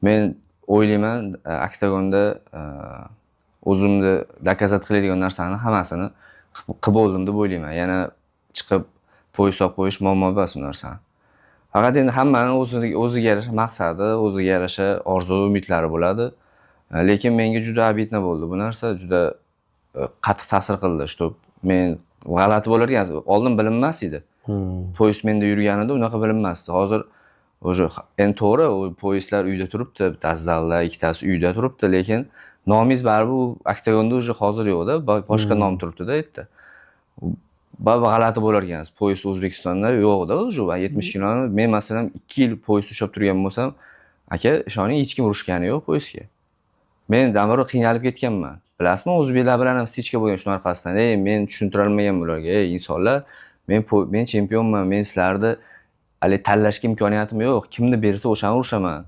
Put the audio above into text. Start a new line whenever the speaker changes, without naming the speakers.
Men o'ylayman, oktagonda o'zimni dokazat qiladigan narsani hammasini qilib bo'ldim deb o'ylayman. Yana chiqib poyez olib qo'yish muammo emas u narsani. Faqat endi hammaning o'ziga yarasha maqsadi, o'ziga yarasha orzu, umidlari bo'ladi. Lekin menga juda обидно bo'ldi. Bu narsa juda qattiq ta'sir qildi, что men g'alati bo'lar ekan. Oldin bilinmas edi. Poyez menda yurganida unaqa bilinmasdi. Hozir o'sha endi to'g'ri, u poyezdlar uyda turibdi, bittasi zalda, ikkitasi uyda turibdi, lekin nomingiz baribir u oktagonda уже hozir yo'qda, boshqa nom turibdi-da yerda. G'alati bo'lar ekan. Poyez O'zbekistonda yo'qda уже 70 kiloni. Men masalan 2 yil poyez ushlab turgan bo'lsam, aka, ishoning, hech kim urushgani yo'q poyezdga. Men damaro qiynalib ketganman. Bilasizmi, o'zbeklar bilan ham stichka bo'lgan shuning orqasidan. Men tushuntira olmaganman ularga. Insonlar, men chempionman, men sizlarni hali tanlashga imkoniyatim yo'q. Kimni bersa o'shani urushaman.